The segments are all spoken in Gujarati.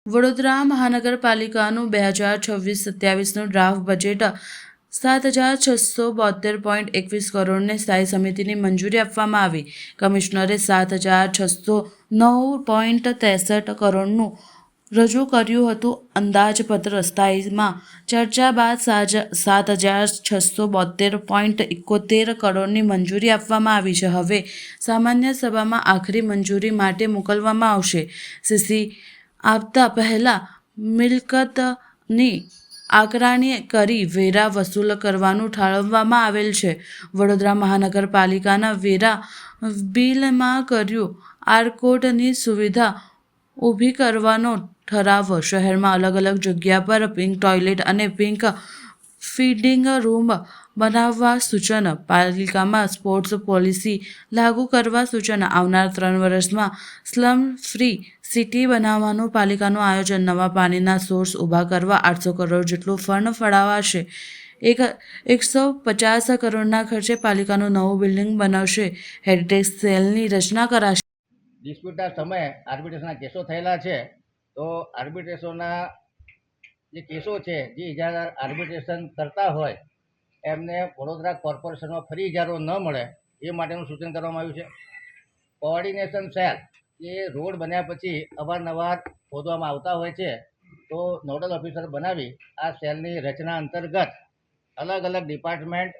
વડોદરા મહાનગરપાલિકાનું 2026-27નું ડ્રાફ્ટ બજેટ 7,672.21 કરોડને સ્થાયી સમિતિની મંજૂરી આપવામાં આવી. કમિશનરે 7,609.63 કરોડનું રજૂ કર્યું હતું. અંદાજપત્ર સ્થાયીમાં ચર્ચા બાદ 7,672.71 કરોડની મંજૂરી આપવામાં આવી છે. હવે સામાન્ય સભામાં આખરી મંજૂરી માટે મોકલવામાં આવશે. સીસી આપતા પહેલા મિલકતની આકારણી કરી વેરા વસૂલ કરવાનું ઠાલવવામાં આવેલ છે. વડોદરા મહાનગરપાલિકાના વેરા બિલમાં કર્યું આરકોડની સુવિધા ઊભી કરવાનો ઠરાવ. શહેરમાં અલગ અલગ જગ્યા પર પિંક ટોયલેટ અને પિંક ફીડિંગ રૂમ બનાવવા સૂચન. પાલિકામાં સ્પોર્ટ્સ પોલિસી લાગુ કરવા સૂચન. આવનાર 3 વર્ષમાં સ્લમ ફ્રી સિટી બનાવવાનું પાલિકાનું આયોજન. નવા પાણીના સોર્સ ઊભા કરવા 800 કરોડ જેટલું ફંડ ફાળવાશે. 150 કરોડના ખર્ચે પાલિકાનું નવું બિલ્ડિંગ બનશે. હેરિટેજ સેલની રચના કરાશે. ડિસ્પ્યુટના સમયે આર્બિટ્રેશનના કેસો થયેલા છે, તો આર્બિટ્રેશનના જે કેસો છે, જે ઇજારાદાર આર્બિટ્રેશન કરતા હોય એમને વડોદરા કોર્પોરેશનમાં ફરી ઇજારો ન મળે એ માટેનું સૂચન કરવામાં આવ્યું છે. કોઓર્ડિનેશન સેલ એ રોડ બન્યા પછી અવારનવાર ખોદવામાં આવતા હોય છે, તો નોડલ ઓફિસર બનાવી આ સેલની રચના અંતર્ગત અલગ અલગ ડિપાર્ટમેન્ટ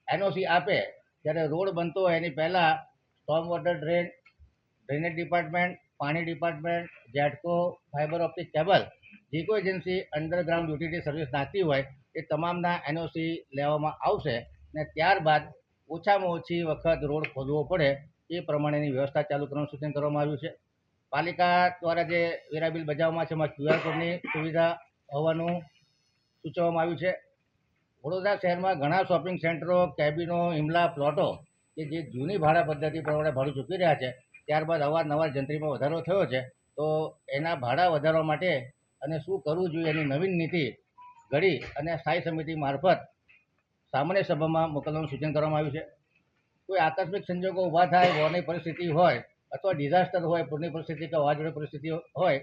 એનઓસી આપે ત્યારે રોડ બનતો હોય એની પહેલાં સ્ટોર્મ વોટર ડ્રેનેજ ડિપાર્ટમેન્ટ, પાણી department, GETCO, fibre optic cable, જે કોઈ એજન્સી અંડરગ્રાઉન્ડ યુટિલિટી સર્વિસ નાખતી હોય એ તમામના એનઓસી લેવામાં આવશે ને ત્યારબાદ ઓછામાં ઓછી વખત રોડ ખોદવો પડે એ પ્રમાણેની વ્યવસ્થા ચાલુ કરવાનું સૂચન કરવામાં આવ્યું છે. પાલિકા દ્વારા જે વેરા બિલ બજાવવામાં છે એમાં QR કોડની સુવિધા હોવાનું સૂચવવામાં આવ્યું છે. વડોદરા શહેરમાં ઘણા શોપિંગ સેન્ટરો, કેબિનો, ઇમલા પ્લોટો કે જે જૂની ભાડા પદ્ધતિ પ્રમાણે ભાડું ચૂકવી રહ્યા છે, ત્યારબાદ અવારનવાર જંત્રીમાં વધારો થયો છે, તો એના ભાડા વધારવા માટે અને શું કરવું જોઈએ એની નવીન નીતિ ઘડી અને સ્થાયી સમિતિ મારફત સામાન્ય સભામાં મોકલવાનું સૂચન કરવામાં આવ્યું છે. કોઈ આકસ્મિક સંજોગો ઊભા થાય, વોરની પરિસ્થિતિ હોય અથવા ડિઝાસ્ટર હોય, પૂરની પરિસ્થિતિ કે વાવાઝોડાની પરિસ્થિતિ હોય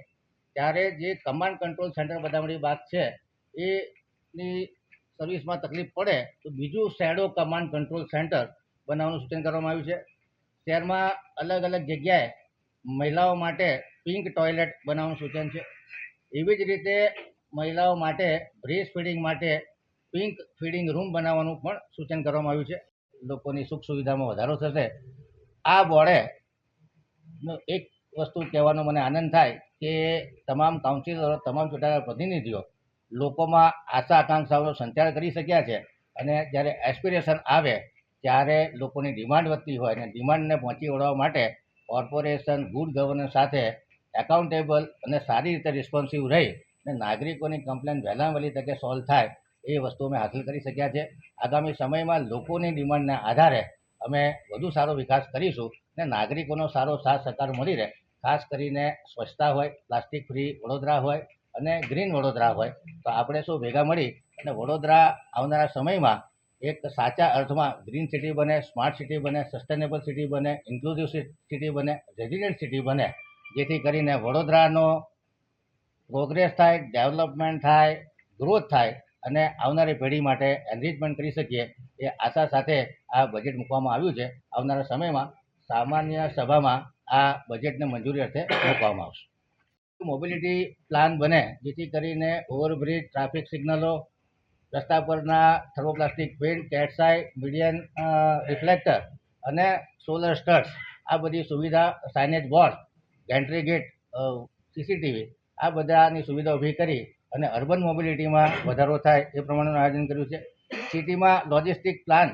ત્યારે જે કમાન્ડ કંટ્રોલ સેન્ટર બનાવવાની વાત છે એની સર્વિસમાં તકલીફ પડે તો બીજું શેડો કમાન્ડ કંટ્રોલ સેન્ટર બનાવવાનું સૂચન કરવામાં આવ્યું છે. શહેરમાં અલગ અલગ જગ્યાએ મહિલાઓ માટે પિંક ટોયલેટ બનાવવાનું સૂચન છે. એવી જ રીતે મહિલાઓ માટે બ્રેસ્ટ ફીડિંગ માટે પિંક ફીડિંગ રૂમ બનાવવાનું પણ સૂચન કરવામાં આવ્યું છે. લોકોની સુખ સુવિધામાં વધારો થશે. આ બોર્ડે એક વસ્તુ કહેવાનો મને આનંદ થાય કે તમામ કાઉન્સિલરો, તમામ ચૂંટાયેલા પ્રતિનિધિઓ લોકોમાં આશા આકાંક્ષાઓનો સંચાર કરી શક્યા છે અને જ્યારે એસ્પિરેશન આવે ત્યારે લોકોની ડિમાન્ડ વધતી હોય અને ડિમાન્ડને પહોંચી વળવા માટે કોર્પોરેશન ગુડ ગવર્નન્સ સાથે એકાઉન્ટેબલ અને સારી રીતે રિસ્પોન્સિવ રહી અને નાગરિકોની કમ્પ્લેન વહેલામાં વહેલી તકે સોલ્વ થાય એ વસ્તુ અમે હાંસલ કરી શક્યા છે. આગામી સમયમાં લોકોની ડિમાન્ડના આધારે અમે વધુ સારો વિકાસ કરીશું અને નાગરિકોનો સારો સાથ સહકાર મળી રહે. ખાસ કરીને સ્વચ્છતા હોય, પ્લાસ્ટિક ફ્રી વડોદરા હોય અને ગ્રીન વડોદરા હોય, તો આપણે શું ભેગા મળી અને વડોદરા આવનારા સમયમાં એક સાચા અર્થમાં ગ્રીન સિટી બને, સ્માર્ટ સિટી બને, સસ્ટેનેબલ સિટી બને, ઇન્ક્લુઝિવ સિટી બને, રેઝિલિયન્ટ સિટી બને, જેથી કરીને વડોદરાનો પ્રોગ્રેસ થાય, ડેવલપમેન્ટ થાય, ગ્રોથ થાય અને આવનારી પેઢી માટે એનરિચમેન્ટ કરી શકીએ એ આશા સાથે આ બજેટ મૂકવામાં આવ્યું છે. આવનારા સમયમાં સામાન્ય સભામાં આ બજેટને મંજૂરી અર્થે મૂકવામાં આવશે. મોબિલિટી પ્લાન બને જેથી કરીને ઓવરબ્રિજ, ટ્રાફિક સિગ્નલો, રસ્તા પરના થર્મોપ્લાસ્ટિક પેન્ટ, કેટ્સાઈ, મીડિયન રિફ્લેક્ટર અને સોલર સ્ટડ્સ, આ બધી સુવિધા, signage board, gantry gate, CCTV, આ બધાની સુવિધા ઊભી કરી અને અર્બન મોબિલિટીમાં વધારો થાય એ પ્રમાણેનું આયોજન કર્યું છે. સિટીમાં લોજિસ્ટિક પ્લાન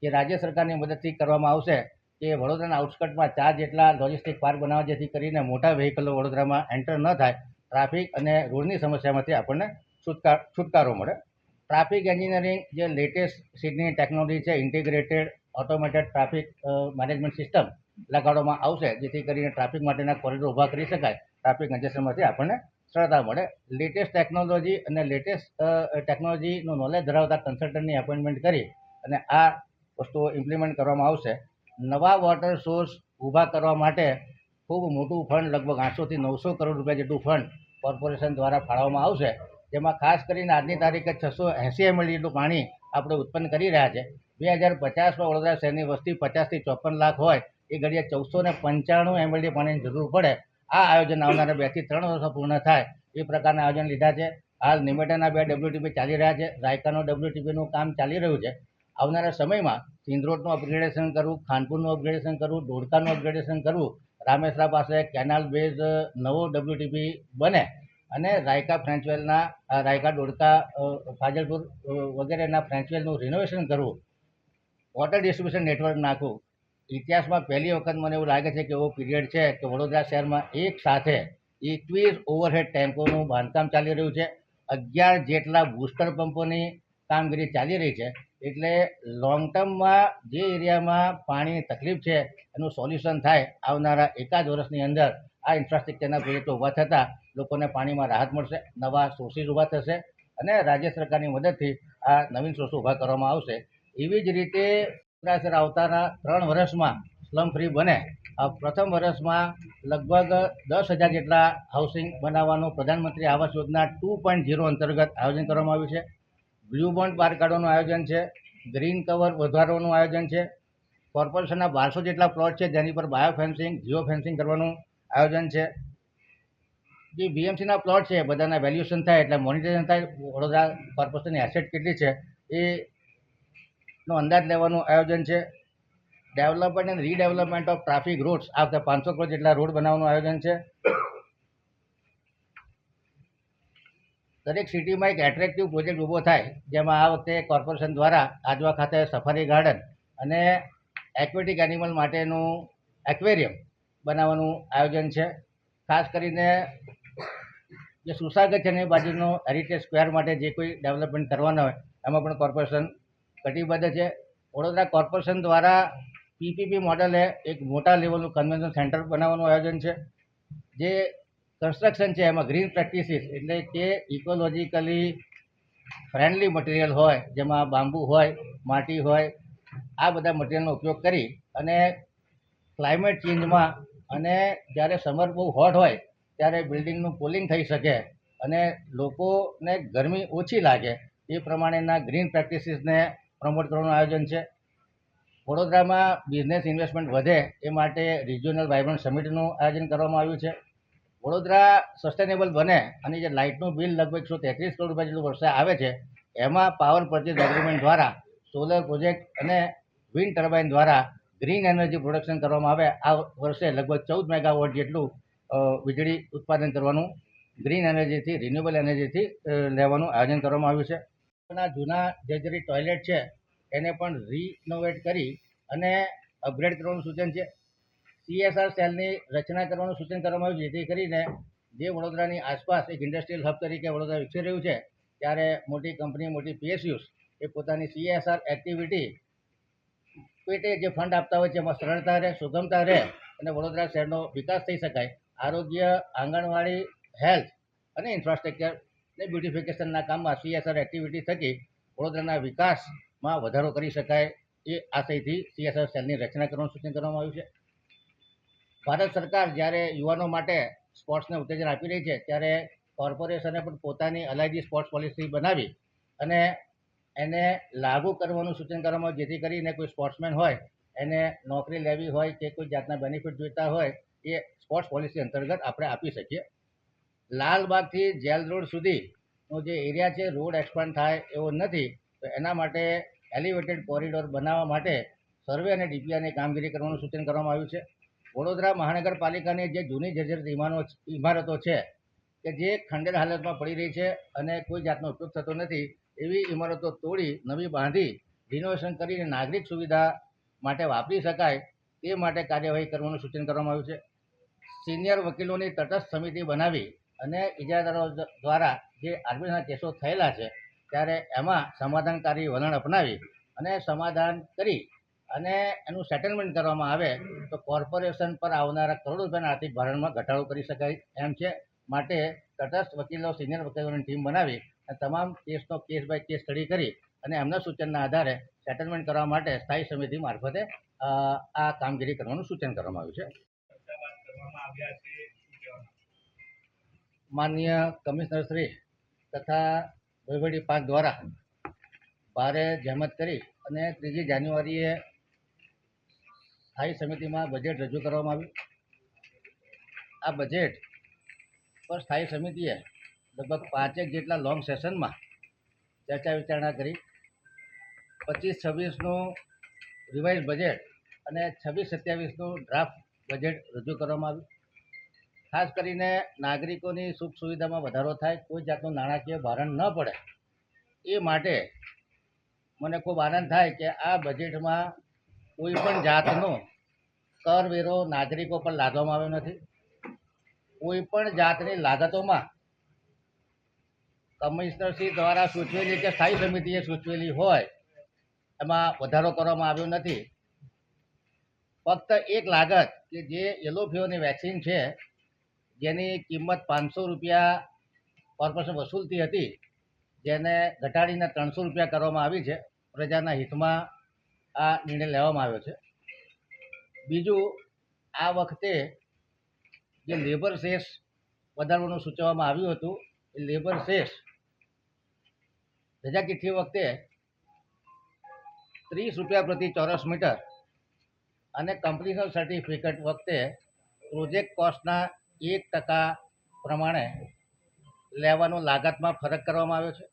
જે રાજ્ય સરકારની મદદથી કરવામાં આવશે કે વડોદરાના આઉટસ્કર્ટમાં 4 જેટલા લોજિસ્ટિક પાર્ક બનાવવા જેથી કરીને મોટા વ્હીકલો વડોદરામાં એન્ટર ન થાય, ટ્રાફિક અને રોડની સમસ્યામાંથી આપણને છુટકારો મળે. ટ્રાફિક એન્જિનિયરિંગ જે લેટેસ્ટ સિટીની ટેકનોલોજી છે, integrated automated traffic management system લગાડવામાં આવશે જેથી કરીને ટ્રાફિક માટેના કોરિડોર ઊભા કરી શકાય, ટ્રાફિક કન્જેશનમાંથી આપણને સરળતા મળે. લેટેસ્ટ ટેકનોલોજી અને લેટેસ્ટ ટેકનોલોજીનું નોલેજ ધરાવતા કન્સલ્ટન્ટની એપોઇન્ટમેન્ટ કરી અને આ વસ્તુઓ ઇમ્પ્લિમેન્ટ કરવામાં આવશે. નવા વોટર સોર્સ ઊભા કરવા માટે ખૂબ મોટું ફંડ, લગભગ 800 થી 900 કરોડ રૂપિયા જેટલું ફંડ કોર્પોરેશન દ્વારા ફાળવવામાં આવશે, જેમાં ખાસ કરીને આજની તારીખે 680 ml જેટલું પાણી આપણે ઉત્પન્ન કરી રહ્યા છે. 2050માં વડોદરા શહેરની વસ્તી 50થી 54 લાખ હોય એ ઘડીએ 1495 ml પાણીની જરૂર પડે. આ આયોજન આવનારા 2 થી 3 વર્ષમાં પૂર્ણ થાય એ પ્રકારના આયોજન લીધા છે. હાલ નિમેટાના 2 WTP ચાલી રહ્યા છે, રાયકાનો WTPનું કામ ચાલી રહ્યું છે. આવનારા સમયમાં સિંધરોડનું અપગ્રેડેશન કરવું, ખાનપુરનું અપગ્રેડેશન કરવું, ધોળકાનું અપગ્રેડેશન કરવું, રામેશ્વરા પાસે કેનાલ બેઝ નવો WTP બને અને રાયકા ફ્રેન્ચવેલના રાયકા ધોળકા ફાજલપુર વગેરેના ફ્રેન્ચવેલનું રિનોવેશન કરવું, વોટર ડિસ્ટ્રીબ્યુશન નેટવર્ક નાખવું. ઇતિહાસમાં પહેલી વખત મને એવું લાગે છે કે એવો પીરિયડ છે કે વડોદરા શહેરમાં એક સાથે 21 ઓવરહેડ ટેન્કોનું બાંધકામ ચાલી રહ્યું છે. 11 જેટલા બૂસ્ટર પંપોની કામગીરી ચાલી રહી છે. એટલે લોંગ ટર્મમાં જે એરિયામાં પાણીની તકલીફ છે એનું સોલ્યુશન થાય. આવનારા એકાદ વર્ષની અંદર આ ઇન્ફ્રાસ્ટ્રક્ચરના પ્રોજેક્ટો ઊભા થતાં લોકોને પાણીમાં રાહત મળશે, નવા સોર્સિસ ઊભા થશે અને રાજ્ય સરકારની મદદથી આ નવીન સોર્સો ઊભા કરવામાં આવશે. એવી જ રીતે આવતાના 3 વર્ષમાં સ્લમ ફ્રી બને. પ્રથમ વર્ષમાં લગભગ 10,000 જેટલા હાઉસિંગ બનાવવાનું પ્રધાનમંત્રી આવાસ યોજના 2.0 અંતર્ગત આયોજન કરવામાં આવ્યું છે. બ્લુ બોન્ડ બહાર કાઢવાનું આયોજન છે, ગ્રીન કવર વધારવાનું આયોજન છે. કોર્પોરેશનના 1200 જેટલા પ્લોટ છે જેની પર બાયો ફેન્સિંગ, જીઓ ફેન્સિંગ કરવાનું આયોજન છે. જે બીએમસીના પ્લોટ છે બધાના વેલ્યુએશન થાય એટલે મોનિટરિંગ થાય, વડોદરા કોર્પોરેશનની એસેટ કેટલી છે એનો અંદાજ લેવાનું આયોજન છે. Development and redevelopment of traffic rods, આ વખતે 500 કરોડ જેટલા રોડ બનાવવાનું આયોજન છે. દરેક સિટીમાં એક એટ્રેક્ટિવ પ્રોજેક્ટ ઊભો થાય, જેમાં આ વખતે કોર્પોરેશન દ્વારા આજવા ખાતે સફારી ગાર્ડન અને એક્વેટિક એનિમલ માટેનું એક્વેરિયમ બનાવવાનું આયોજન છે. ખાસ કરીને જે સુસાગર છે એની બાજુનો હેરિટેજ સ્ક્વેર માટે જે કોઈ ડેવલપમેન્ટ કરવાના હોય એમાં પણ કોર્પોરેશન કટિબદ્ધ છે. વડોદરા કોર્પોરેશન દ્વારા પીપીપી મોડેલે એક મોટા લેવલનું કન્વેન્શન સેન્ટર બનાવવાનું આયોજન છે. જે કન્સ્ટ્રક્શન છે એમાં ગ્રીન પ્રેક્ટિસીસ એટલે કે ઇકોલોજીકલી ફ્રેન્ડલી મટીરિયલ હોય, જેમાં બાંબુ હોય, માટી હોય, આ બધા મટીરિયલનો ઉપયોગ કરી અને ક્લાઇમેટ ચેન્જમાં અને જ્યારે સમર બહુ હોટ હોય ત્યારે બિલ્ડિંગનું કુલિંગ થઈ શકે અને લોકોને ગરમી ઓછી લાગે એ પ્રમાણેના ગ્રીન પ્રેક્ટિસીસને પ્રમોટ કરવાનું આયોજન છે. વડોદરામાં બિઝનેસ ઇન્વેસ્ટમેન્ટ વધે એ માટે રિજિયોનલ વાઇબ્રન્ટ સમિટનું આયોજન કરવામાં આવ્યું છે. વડોદરા સસ્ટેનેબલ બને અને જે લાઇટનું બિલ લગભગ 133 કરોડ રૂપિયા જેટલું વર્ષે આવે છે એમાં પાવર પરચેઝ એગ્રીમેન્ટ દ્વારા સોલર પ્રોજેક્ટ અને વિન્ડ ટર્બાઇન દ્વારા ગ્રીન એનર્જી પ્રોડક્શન કરવામાં આવે. આ વર્ષે લગભગ 14 મેગાવોટ જેટલું વીજળી ઉત્પાદન કરવાનું ગ્રીન એનર્જીથી, રિન્યુએબલ એનર્જીથી લેવાનું આયોજન કરવામાં આવ્યું છે. જૂના જર્જરી ટોયલેટ છે એને પણ રિનોવેટ કરી અને અપગ્રેડ કરવાનું સૂચન છે. CSR સેલની રચના કરવાનું સૂચન કરવામાં આવ્યું, જેથી કરીને જે વડોદરાની આસપાસ એક ઇન્ડસ્ટ્રીયલ હબ તરીકે વડોદરા વિકસી રહ્યું છે ત્યારે મોટી કંપની, મોટી PSUs એ પોતાની CSR એક્ટિવિટી પેટે જે ફંડ આપતા હોય છે એમાં સરળતા રહે, સુગમતા રહે અને વડોદરા શહેરનો વિકાસ થઈ શકાય. આરોગ્ય, આંગણવાડી, હેલ્થ અને ઇન્ફ્રાસ્ટ્રક્ચર ને બ્યુટિફિકેશનના કામમાં CSR એક્ટિવિટી થકી વડોદરાના વિકાસમાં વધારો કરી શકાય એ આશયથી CSR સેલની રચના કરવાનું સૂચન કરવામાં આવ્યું છે. ભારત સરકાર જ્યારે યુવાનો માટે સ્પોર્ટ્સને ઉત્તેજન આપી રહી છે ત્યારે કોર્પોરેશને પણ પોતાની અલાયદી સ્પોર્ટ્સ પોલિસી બનાવી અને એને લાગુ કરવાનું સૂચન કરવામાં આવ્યું, જેથી કરીને કોઈ સ્પોર્ટ્સમેન હોય એને નોકરી લેવી હોય કે કોઈ જાતના બેનિફિટ જોઈતા હોય એ સ્પોર્ટ્સ પોલિસી અંતર્ગત આપણે આપી શકીએ. લાલબાગથી જેલ રોડ સુધીનો જે એરિયા છે રોડ એક્સપાન્ડ થાય એવો નથી, તો એના માટે એલિવેટેડ કોરિડોર બનાવવા માટે સર્વે અને DPRની કામગીરી કરવાનું સૂચન કરવામાં આવ્યું છે. વડોદરા મહાનગરપાલિકાની જે જૂની જર્જરિત ઇમારતો છે કે જે ખંડેર હાલતમાં પડી રહી છે અને કોઈ જાતનો ઉપયોગ થતો નથી, એવી ઇમારતો તોડી નવી બાંધી રિનોવેશન કરીને નાગરિક સુવિધા માટે વાપરી શકાય એ માટે કાર્યવાહી કરવાનું સૂચન કરવામાં આવ્યું છે. સિનિયર વકીલોની તટસ્થ સમિતિ બનાવી અને ઇજારાદારો દ્વારા જે આર્બિટ્રેશનના કેસો થયેલા છે ત્યારે એમાં સમાધાનકારી વલણ અપનાવી અને સમાધાન કરી અને એનું સેટલમેન્ટ કરવામાં આવે તો કોર્પોરેશન પર આવનારા કરોડો રૂપિયાના આર્થિક ભારણમાં ઘટાડો કરી શકાય એમ છે. માટે તટસ્થ વકીલો, સિનિયર વકીલોની ટીમ બનાવી અને તમામ કેસનો કેસ બાય કેસ સ્ટડી કરી અને એમના સૂચનના આધારે સેટલમેન્ટ કરવા માટે સ્થાયી સમિતિ મારફતે આ કામગીરી કરવાનું સૂચન કરવામાં આવ્યું છે. માનનીય કમિશનર શ્રી તથા વહીવટી પાંચ દ્વારા ભારે જહેમત કરી અને 3 જાન્યુઆરીએ સ્થાયી સમિતિમાં બજેટ રજૂ કરવામાં આવ્યું. આ બજેટ પર સ્થાયી સમિતિએ લગભગ 5 જેટલા લોંગ સેશનમાં ચર્ચા વિચારણા કરી. 25-26નું રિવાઇઝ બજેટ અને 26-27નું ડ્રાફ્ટ બજેટ રજૂ કરવામાં આવ્યું. ખાસ કરીને નાગરિકોની સુખ સુવિધામાં વધારો થાય, કોઈ જાતનું નાણાકીય ભારણ ન પડે એ માટે મને ખૂબ આનંદ થાય કે આ બજેટમાં કોઈ પણ જાતનો કરવેરો નાગરિકો પર લાદવામાં આવ્યો નથી. કોઈ પણ જાતની લાગતોમાં કમિશનરશ્રી દ્વારા સૂચવેલી કે સ્થાયી સમિતિએ સૂચવેલી હોય એમાં વધારો કરવામાં આવ્યો નથી. ફક્ત એક લાગત કે જે યલો ફીવરની વેક્સિન છે, જેની કિંમત 500 રૂપિયા કોર્પોરેશન વસૂલતી હતી, જેને ઘટાડીને 300 રૂપિયા કરવામાં આવી છે. પ્રજાના હિતમાં આ નિર્ણય લેવામાં આવ્યો છે. બીજું, આ વખતે જે લેબર સેસ વધારવાનું સૂચવવામાં આવ્યું હતું, એ લેબર સેસ રજાકીઠી વખતે 30 રૂપિયા પ્રતિ ચોરસ મીટર અને કમ્પ્લીશન સર્ટિફિકેટ વખતે પ્રોજેક્ટ કોસ્ટના 1% પ્રમાણે લેવાનો લાગતમાં ફરક કરવામાં આવ્યો છે.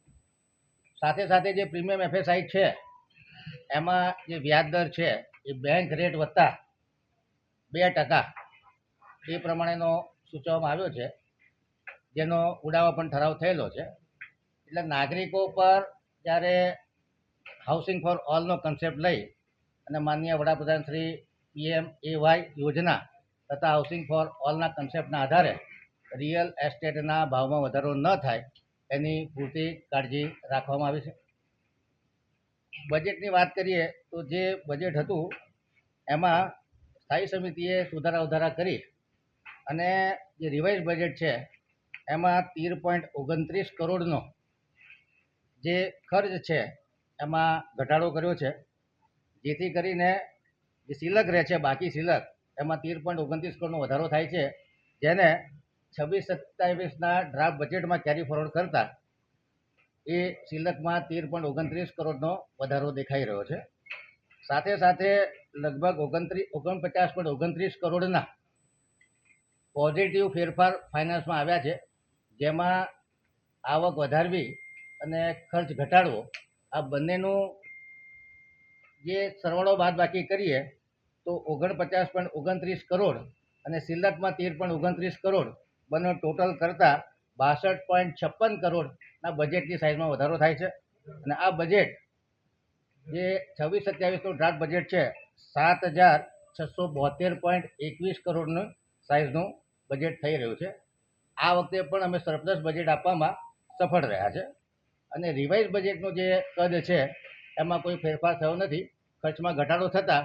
સાથે સાથે જે પ્રીમિયમ FSI છે એમાં જે વ્યાજ દર છે એ બેંક રેટ વત્તા 2% એ પ્રમાણેનો સૂચવવામાં આવ્યો છે, જેનો ઉડાવો પણ ઠરાવ થયેલો છે. એટલે નાગરિકો પર જ્યારે હાઉસિંગ ફોર ઓલનો કન્સેપ્ટ લઈ અને માનનીય વડાપ્રધાન શ્રી PMAY યોજના તથા હાઉસિંગ ફોર ઓલના કન્સેપ્ટના આધારે રિયલ એસ્ટેટના ભાવમાં વધારો ન થાય એની પૂરતી કાળજી રાખવામાં આવી છે. બજેટની વાત કરીએ તો જે બજેટ હતું એમાં સ્થાયી સમિતિએ સુધારા વધારા કરી અને જે રિવાઇઝ બજેટ છે એમાં 13.29 કરોડનો જે ખર્ચ છે એમાં ઘટાડો કર્યો છે, જેથી કરીને જે સિલક રહે છે, બાકી સિલક, એમાં 13.29 કરોડનો વધારો થાય છે, જેને 26-27ના ડ્રાફ્ટ બજેટમાં કેરી ફોરવર્ડ કરતા એ સિલકમાં 13.29 કરોડનો વધારો દેખાઈ રહ્યો છે. સાથે સાથે લગભગ 49.29 કરોડના પોઝિટિવ ફેરફાર ફાઇનાન્સમાં આવ્યા છે, જેમાં આવક વધારવી અને ખર્ચ ઘટાડવો, આ બંનેનું જે સરવાળો બાદબાકી કરીએ તો 49.29 કરોડ અને સિલકમાં 13.29 કરોડ બંને ટોટલ કરતાં 62.56 કરોડના બજેટની સાઇઝમાં વધારો થાય છે. અને આ બજેટ જે 26-27નું ડ્રાફ્ટ બજેટ છે 7,672.21 કરોડનું સાઇઝનું બજેટ થઈ રહ્યું છે. આ વખતે પણ અમે સરપ્લસ બજેટ આપવામાં સફળ રહ્યા છે. અને રિવાઇઝ બજેટનું જે કદ છે એમાં કોઈ ફેરફાર થયો નથી. ખર્ચમાં ઘટાડો થતાં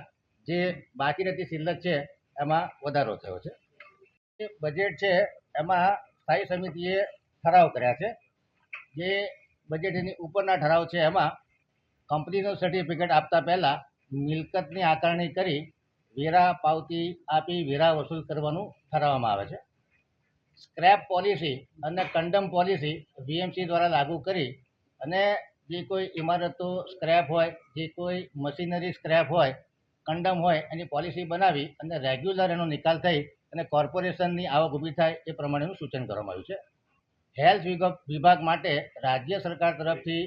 જે બાકી રહેતી સિલક છે એમાં વધારો થયો છે. જે બજેટ છે એમાં સ્થાયી સમિતિએ ઠરાવ કર્યા છે. જે બજેટની ઉપરના ઠરાવ છે એમાં કંપનીનું સર્ટિફિકેટ આપતા પહેલાં મિલકતની આકારણી કરી વેરા પાવતી આપી વેરા વસૂલ કરવાનું ઠરાવવામાં આવે છે. સ્ક્રેપ પોલિસી અને કંડમ પોલિસી VMC દ્વારા લાગુ કરી અને જે કોઈ ઇમારતો સ્ક્રેપ હોય, જે કોઈ મશીનરી સ્ક્રેપ હોય, કંડમ હોય, એની પોલિસી બનાવી અને રેગ્યુલર એનો નિકાલ થઈ અને કોર્પોરેશનની આવક ઊભી થાય એ પ્રમાણેનું સૂચન કરવામાં આવ્યું છે. હેલ્થ વિભાગ માટે રાજ્ય સરકાર તરફથી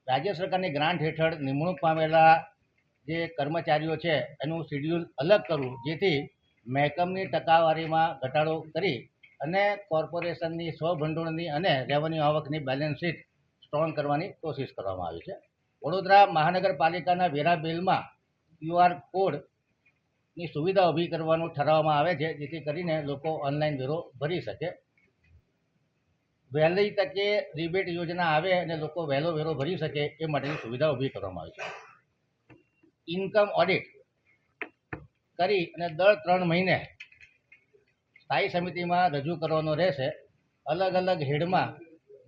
રાજ્ય સરકારની ગ્રાન્ટ હેઠળ નિમણૂક પામેલા જે કર્મચારીઓ છે એનું શિડ્યુલ અલગ કરવું, જેથી મહેકમની ટકાવારીમાં ઘટાડો કરી અને કોર્પોરેશનની સ્વભંડોળની અને રેવન્યુ આવકની બેલેન્સ શીટ સ્ટ્રોંગ કરવાની કોશિશ કરવામાં આવી છે. વડોદરા મહાનગરપાલિકાના વેરા બિલમાં QR કોડની સુવિધા ઊભી કરવાનું ઠરાવવામાં આવે છે, જેથી કરીને લોકો ઓનલાઈન વેરો ભરી શકે. વહેલી તકે રિબેટ યોજના આવે અને લોકો વહેલો વેરો ભરી શકે એ માટેની સુવિધા ઊભી કરવામાં આવી છે. ઇન્કમ ઓડિટ કરી અને દર 3 મહિને સ્થાયી સમિતિમાં રજૂ કરવાનો રહેશે. અલગ અલગ હેડમાં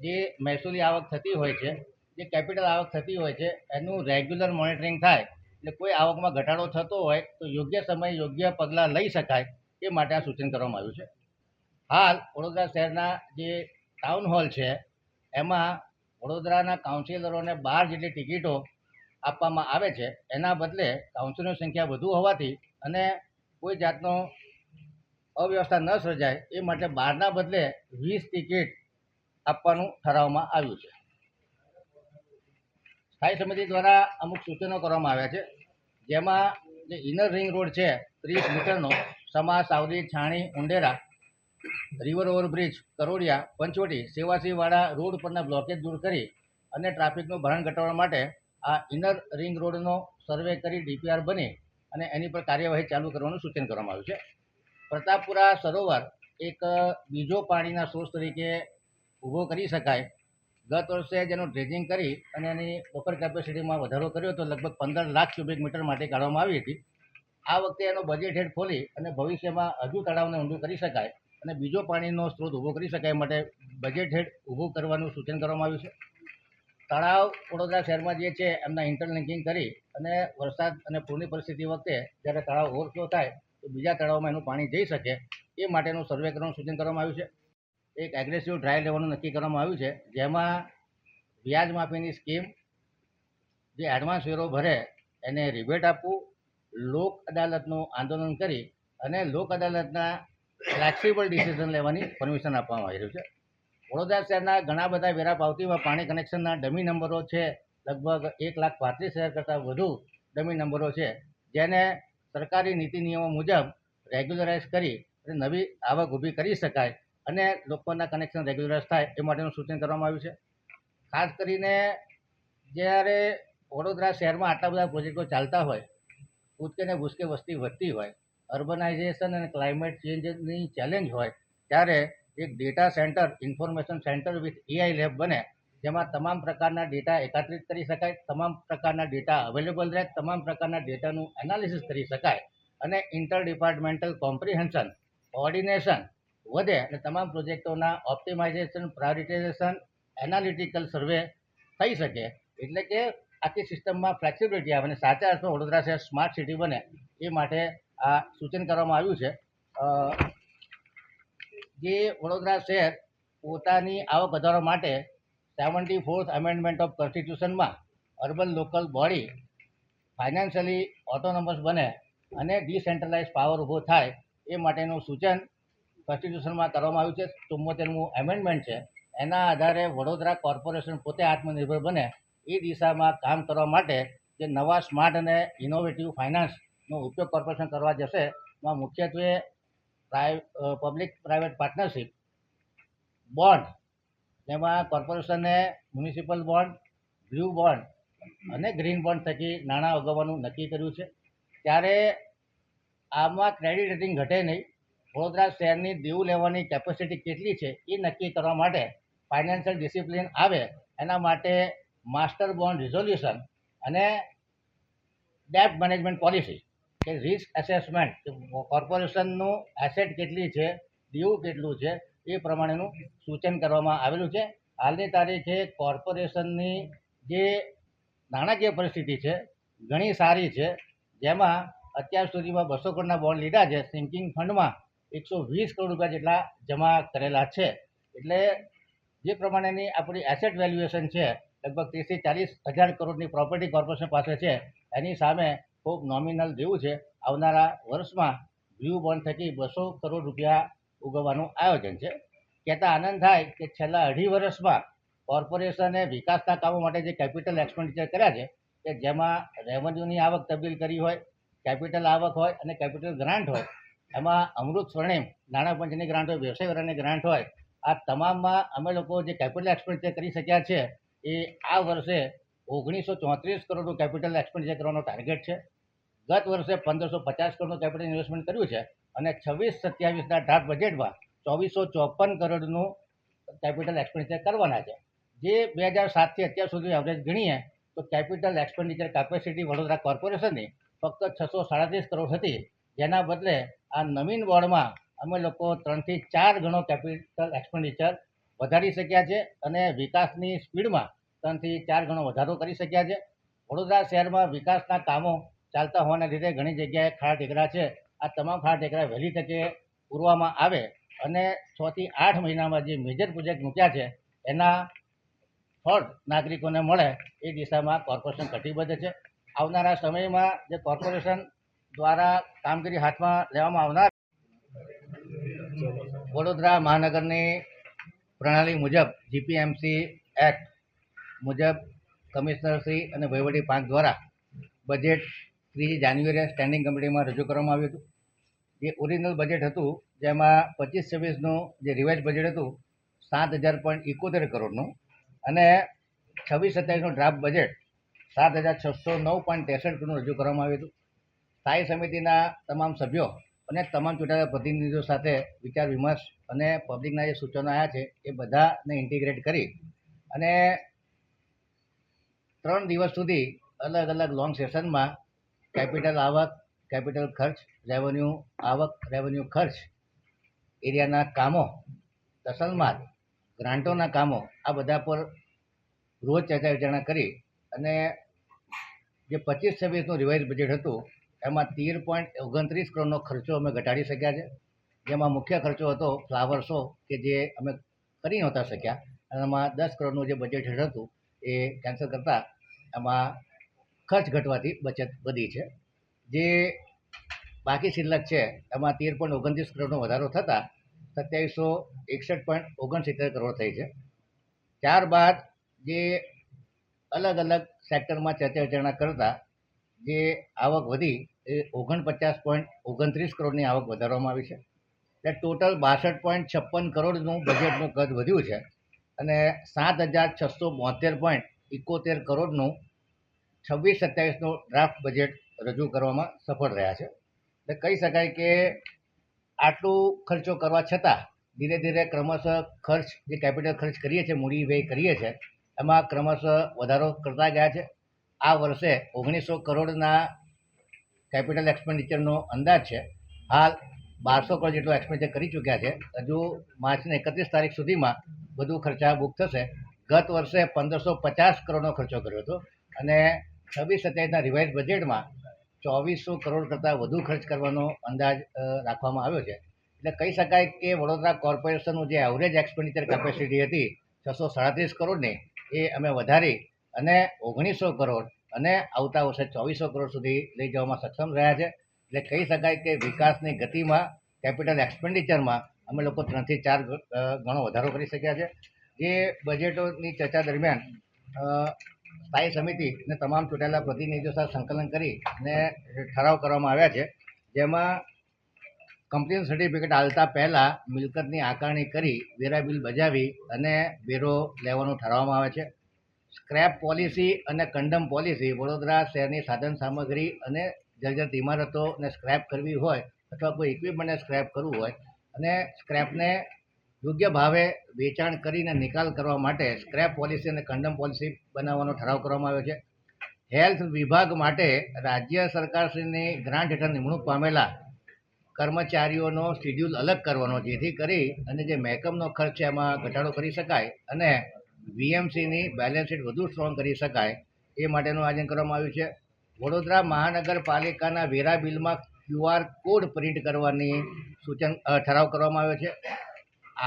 જે મહેસૂલી આવક થતી હોય છે, જે કેપિટલ આવક થતી હોય છે, એનું રેગ્યુલર મોનિટરિંગ થાય. એટલે કોઈ આવકમાં ઘટાડો થતો હોય તો યોગ્ય સમયે યોગ્ય પગલાં લઈ શકાય એ માટે આ સૂચન કરવામાં આવ્યું છે. હાલ વડોદરા શહેરના જે ટાઉન હોલ છે એમાં વડોદરાના કાઉન્સિલરોને 12 જેટલી ટિકિટો આપવામાં આવે છે. એના બદલે કાઉન્સિલરની સંખ્યા વધુ હોવાથી અને કોઈ જાતનો અવ્યવસ્થા ન સર્જાય એ માટે 12ના બદલે 20 ટિકિટ આપવાનું ઠરાવવામાં આવ્યું છે. સ્થાયી સમિતિ દ્વારા અમુક સૂચનો કરવામાં આવ્યા છે, જેમાં જે ઇનર રિંગ રોડ છે 30 મીટરનો સમા, સાવલી, છાણી, ઉંડેરા, રિવર ઓવરબ્રિજ, કરોડિયા, પંચવટી, સેવાસીવાડા રોડ પરના બ્લોકેજ દૂર કરી અને ટ્રાફિકનું ભારણ ઘટાડવા માટે આ ઇનર રિંગ રોડનો સર્વે કરી ડીપીઆર બની અને એની પર કાર્યવાહી ચાલુ કરવાનું સૂચન કરવામાં આવ્યું છે. પ્રતાપપુરા સરોવર એક બીજો પાણીના સોર્સ તરીકે ઊભો કરી શકાય. ગત વર્ષે જેનું ડ્રેજિંગ કરી અને એની બફર કેપેસિટીમાં વધારો કર્યો તો લગભગ 15 લાખ ક્યુબિક મીટર માટે કાઢવામાં આવી હતી. આ વખતે એનો બજેટ હેડ ખોલી અને ભવિષ્યમાં હજુ તળાવને ઊંડું કરી શકાય અને બીજો પાણીનો સ્ત્રોત ઊભો કરી શકાય માટે બજેટ હેડ ઊભું કરવાનું સૂચન કરવામાં આવ્યું છે. તળાવ વડોદરા શહેરમાં જે છે એમના ઇન્ટરલિંકિંગ કરી અને વરસાદ અને પૂરની પરિસ્થિતિ વખતે જ્યારે તળાવ ઓવરફ્લો થાય તો બીજા તળાવમાં એનું પાણી જઈ શકે એ માટેનું સર્વે કરવાનું સૂચન કરવામાં આવ્યું છે. એક એગ્રેસિવ ડ્રાય લેવાનું નક્કી કરવામાં આવ્યું છે, જેમાં વ્યાજ માફીની સ્કીમ, જે એડવાન્સ વેરો ભરે એને રિબેટ આપવું, લોક અદાલતનું આંદોલન કરી અને લોક અદાલતના ફ્લેક્સિબલ ડિસિઝન લેવાની પરમિશન આપવામાં આવી રહ્યું છે. વડોદરા શહેરના ઘણા બધા વેરા પાવતીમાં પાણી કનેક્શનના ડમી નંબરો છે, લગભગ 1,35,000 કરતાં વધુ ડમી નંબરો છે, જેને સરકારી નીતિ નિયમો મુજબ રેગ્યુલરાઇઝ કરી અને નવી આવક ઊભી કરી શકાય અને લોકોના કનેક્શન રેગ્યુલરાઇઝ થાય એ માટેનું સૂચન કરવામાં આવ્યું છે. ખાસ કરીને જ્યારે વડોદરા શહેરમાં આટલા બધા પ્રોજેક્ટો ચાલતા હોય, કૂદકે ને ભૂસકે વસ્તી વધતી હોય, અર્બનાઇઝેશન અને ક્લાઇમેટ ચેન્જની ચેલેન્જ હોય, ત્યારે એક data centre, information centre with AI lab બને, જેમાં તમામ પ્રકારના ડેટા એકત્રિત કરી શકાય, તમામ પ્રકારના ડેટા અવેલેબલ રહે, તમામ પ્રકારના ડેટાનું એનાલિસિસ કરી શકાય અને ઇન્ટર ડિપાર્ટમેન્ટલ કોમ્પ્રિહેન્શન, કોઓર્ડિનેશન વધે અને તમામ પ્રોજેક્ટોના ઓપ્ટિમાઇઝેશન, પ્રાયોરિટાઇઝેશન, એનાલિટિકલ સર્વે થઈ શકે. એટલે કે આખી સિસ્ટમમાં ફ્લેક્સિબિલિટી આવે અને સાચા અર્થમાં વડોદરા શહેર સ્માર્ટ સિટી બને એ માટે આ સૂચન કરવામાં આવ્યું છે. જે વડોદરા શહેર પોતાની આવક વધારવા માટે 74th એમેન્ડમેન્ટ ઓફ કોન્સ્ટિટ્યુશનમાં urban local body financially autonomous બને અને ડિસેન્ટ્રલાઇઝ પાવર ઊભો થાય એ માટેનું સૂચન કોન્સ્ટિટ્યુશનમાં કરવામાં આવ્યું છે. 74મું એમેન્ડમેન્ટ છે. એના આધારે વડોદરા કોર્પોરેશન પોતે આત્મનિર્ભર બને એ દિશામાં કામ કરવા માટે જે નવા સ્માર્ટ અને ઇનોવેટિવ ફાઇનાન્સનો ઉપયોગ કોર્પોરેશન કરવા જશે, એમાં મુખ્યત્વે પબ્લિક પ્રાઇવેટ પાર્ટનરશિપ, બોન્ડ, જેમાં કોર્પોરેશને મ્યુનિસિપલ બોન્ડ, બ્લુ બોન્ડ અને ગ્રીન બોન્ડ થકી નાણાં ઉગાવવાનું નક્કી કર્યું છે. ત્યારે આમાં ક્રેડિટ રેટિંગ ઘટે નહીં, વડોદરા શહેરની દેવું લેવાની કેપેસિટી કેટલી છે એ નક્કી કરવા માટે ફાઇનાન્શિયલ ડિસિપ્લિન આવે એના માટે માસ્ટર બોન્ડ રિઝોલ્યુશન અને ડેટ મેનેજમેન્ટ પોલિસી કે રિસ્ક એસેસમેન્ટ, કોર્પોરેશનનું એસેટ કેટલી છે, દેવું કેટલું છે એ પ્રમાણેનું સૂચન કરવામાં આવેલું છે. હાલની તારીખે કોર્પોરેશનની જે નાણાકીય પરિસ્થિતિ છે ઘણી સારી છે, જેમાં અત્યાર સુધીમાં 200 કરોડના બોન્ડ લીધા છે, સિંકિંગ ફંડમાં 120 કરોડ રૂપિયા જેટલા જમા કરેલા છે. એટલે જે પ્રમાણેની આપણી એસેટ વેલ્યુએશન છે, લગભગ 30 થી 40 હજાર કરોડની પ્રોપર્ટી કોર્પોરેશન પાસે છે, એની સામે ખૂબ નોમિનલ દેવું છે. આવનારા વર્ષમાં બ્લુ બોન્ડ થકી 200 કરોડ રૂપિયા ઉગવવાનું આયોજન છે. કહેતા આનંદ થાય કે છેલ્લા 2.5 વર્ષમાં કોર્પોરેશને વિકાસના કામો માટે જે કેપિટલ એક્સપેન્ડિચર કર્યા છે, કે જેમાં રેવન્યુની આવક તબદીલ કરી હોય, કેપિટલ આવક હોય અને કેપિટલ ગ્રાન્ટ હોય, એમાં અમૃત સ્વર્ણિમ નાણાં પંચની ગ્રાન્ટ હોય, વ્યવસાય વેરાની ગ્રાન્ટ હોય, આ તમામમાં અમે લોકો જે કેપિટલ એક્સપેન્ડિચર કરી શક્યા છે એ આ વર્ષે 1934 કરોડનું કેપિટલ એક્સપેન્ડિચર કરવાનો ટાર્ગેટ છે. ગત વર્ષે 1550 કરોડનું કેપિટલ ઇન્વેસ્ટમેન્ટ કર્યું છે અને 26-27ના ડ્રાફ્ટ બજેટમાં 2454 કરોડનું કેપિટલ એક્સપેન્ડિચર કરવાના છે. જે 2007થી અત્યાર સુધી એવરેજ ગણીએ તો કેપિટલ એક્સપેન્ડિચર કેપેસિટી વડોદરા કોર્પોરેશનની ફક્ત 637 કરોડ હતી, જેના બદલે આ નવીન બોર્ડમાં અમે લોકો 3 થી 4 ગણો કેપિટલ એક્સપેન્ડિચર વધારી શક્યા છે અને વિકાસની સ્પીડમાં 3 થી 4 ગણો વધારો કરી શક્યા છે. વડોદરા શહેરમાં વિકાસના કામો ચાલતા હોવાના લીધે ઘણી જગ્યાએ ખાડા ટેકરા છે. આ તમામ ખાડા ટેકરા વહેલી તકે પૂરવામાં આવે અને 6 થી 8 મહિનામાં જે મેજર પ્રોજેક્ટ મૂક્યા છે એના ફળ નાગરિકોને મળે એ દિશામાં કોર્પોરેશન કટિબદ્ધ છે. આવનારા સમયમાં જે કોર્પોરેશન દ્વારા કામગીરી હાથમાં લેવામાં આવનાર વડોદરા મહાનગરની પ્રણાલી મુજબ જીપીએમસી એક્ટ મુજબ કમિશનરશ્રી અને વહીવટી પાંખ દ્વારા બજેટ 3 જાન્યુઆરીએ સ્ટેન્ડિંગ કમિટીમાં રજૂ કરવામાં આવ્યું હતું. જે ઓરિજિનલ બજેટ હતું જેમાં 25-26નું જે રિવાઇઝ બજેટ હતું 7,071 કરોડનું અને 26-27નું ડ્રાફ્ટ બજેટ 7,609.63 કરોડનું રજૂ કરવામાં આવ્યું હતું. સ્થાયી સમિતિના તમામ સભ્યો અને તમામ ચૂંટાયેલા પ્રતિનિધિઓ સાથે વિચાર વિમર્શ અને પબ્લિકના જે સૂચનો આવ્યા છે એ બધાને ઇન્ટિગ્રેટ કરી અને 3 દિવસ સુધી અલગ અલગ લોંગ સેશનમાં કેપિટલ આવક, કેપિટલ ખર્ચ, રેવન્યુ આવક, રેવન્યુ ખર્ચ, એરિયાના કામો, તસલમાત, ગ્રાન્ટોના કામો આ બધા પર રોજ ચર્ચા વિચારણા કરી અને જે 25-26નું રિવાઇઝ બજેટ હતું એમાં 13.29 કરોડનો ખર્ચો અમે ઘટાડી શક્યા છે. જેમાં મુખ્ય ખર્ચો હતો ફ્લાવર શો કે જે અમે કરી નહોતા શક્યા અને એમાં 10 કરોડનું જે બજેટ હતું એ કેન્સલ કરતાં એમાં ખર્ચ ઘટવાથી બચત વધી છે. જે બાકી શિલ્લક છે એમાં 13.29 કરોડનો વધારો થતાં 2761.69 કરોડ થઈ છે. ત્યારબાદ જે અલગ અલગ સેક્ટરમાં ચર્ચા વિચારણા કરતાં જે આવક વધી એ 49.29 કરોડની આવક વધારવામાં આવી છે. એટલે ટોટલ 62.56 કરોડનું બજેટનું કદ વધ્યું છે અને 7,672.71 કરોડનું 26-27નું ડ્રાફ્ટ બજેટ રજૂ કરવામાં સફળ રહ્યા છે. એટલે કહી શકાય કે આટલું ખર્ચો કરવા છતાં ધીરે ધીરે ક્રમશઃ ખર્ચ જે કેપિટલ ખર્ચ કરીએ છીએ, મૂડી વ્યય કરીએ છીએ એમાં ક્રમશઃ વધારો કરતા ગયા છે. આ વર્ષે 1900 કરોડના કેપિટલ એક્સપેન્ડિચરનો અંદાજ છે. હાલ 1200 કરોડ જેટલો એક્સપેન્ડિચર કરી ચૂક્યા છે. હજુ માર્ચની 31 તારીખ સુધીમાં બધું ખર્ચા બુક થશે. ગત વર્ષે 1550 કરોડનો ખર્ચો કર્યો હતો અને 26-27ના રિવાઇઝ બજેટમાં 2400 કરોડ કરતાં વધુ ખર્ચ કરવાનો અંદાજ રાખવામાં આવ્યો છે. એટલે કહી શકાય કે વડોદરા કોર્પોરેશનનું જે એવરેજ એક્સપેન્ડિચર કેપેસિટી હતી 637 કરોડની એ અમે વધારી અને 1900 કરોડ અને આવતા વર્ષે 2400 કરોડ સુધી લઈ જવામાં સક્ષમ રહ્યા છે. એટલે કહી શકાય કે વિકાસની ગતિમાં કેપિટલ એક્સપેન્ડિચરમાં અમે લોકો 3 થી 4 ગણો વધારો કરી શક્યા છે. જે બજેટોની ચર્ચા દરમિયાન સ્થાયી સમિતિ અને તમામ ચૂંટાયેલા પ્રતિનિધિઓ સાથે સંકલન કરી અને ઠરાવ કરવામાં આવ્યા છે. જેમાં કમ્પ્લેન સર્ટિફિકેટ આલતા પહેલાં મિલકતની આકારણી કરી વેરા બિલ બજાવી અને વેરો લેવાનું ઠરાવવામાં આવે છે. સ્ક્રેપ પોલિસી અને કંડમ પોલિસી વડોદરા શહેરની સાધન સામગ્રી અને જર્જરિત ઇમારતોને સ્ક્રેપ કરવી હોય અથવા કોઈ ઇક્વિપમેન્ટને સ્ક્રેપ કરવું હોય અને સ્ક્રેપને યોગ્ય ભાવે વેચાણ કરીને નિકાલ કરવા માટે સ્ક્રેપ પોલિસી અને કંડમ પોલિસી બનાવવાનો ઠરાવ કરવામાં આવ્યો છે. હેલ્થ વિભાગ માટે રાજ્ય સરકારશ્રીની ગ્રાન્ટ હેઠળ નિમણૂક પામેલા કર્મચારીઓનો શિડ્યુલ અલગ કરવાનો જેથી કરી અને જે મહેકમનો ખર્ચ છે એમાં ઘટાડો કરી શકાય અને વીએમસીની બેલેન્સ શીટ વધુ સ્ટ્રોંગ કરી શકાય એ માટેનું આયોજન કરવામાં આવ્યું છે. વડોદરા મહાનગરપાલિકાના વેરા બિલમાં QR કોડ પ્રિન્ટ કરવાની ઠરાવ કરવામાં આવ્યો છે.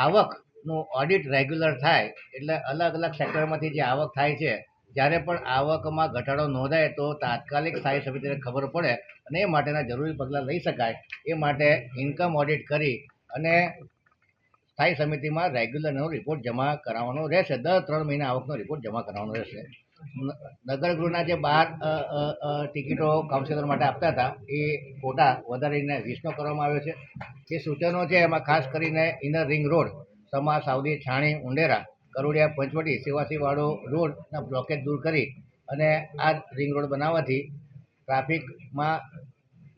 આવકનું ઓડિટ રેગ્યુલર થાય એટલે અલગ અલગ સેક્ટરમાંથી જે આવક થાય છે જ્યારે પણ આવકમાં ઘટાડો નોંધાય તો તાત્કાલિક સ્થાયી સમિતિને ખબર પડે અને એ માટેના જરૂરી પગલાં લઈ શકાય એ માટે ઇન્કમ ઓડિટ કરી અને સ્થાયી સમિતિમાં રેગ્યુલરનો રિપોર્ટ જમા કરાવવાનો રહેશે. દર 3 મહિના આવકનો રિપોર્ટ જમા કરાવવાનો રહેશે. નગરગૃહના જે 12 ટિકિટો કાઉન્સિલર માટે આપતા હતા એ કોટા વધારીને 20નો કરવામાં આવ્યો છે. જે સૂચનો છે એમાં ખાસ કરીને ઇનર રિંગ રોડ, સમા, સાવલી, છાણી, ઉંડેરા, કરોડિયા, પંચવટી, સેવાસીવાડો રોડના બ્લોકેજ દૂર કરી અને આ રિંગ રોડ બનાવવાથી ટ્રાફિકમાં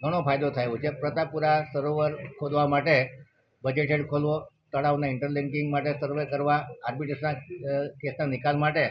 ઘણો ફાયદો થયો છે. પ્રતાપપુરા સરોવર ખોદવા માટે બજેટ હેડ ખોલવો, તળાવના ઇન્ટરલિંકિંગ માટે સર્વે કરવા, આર્બિટ્રેશનના કેસના નિકાલ માટે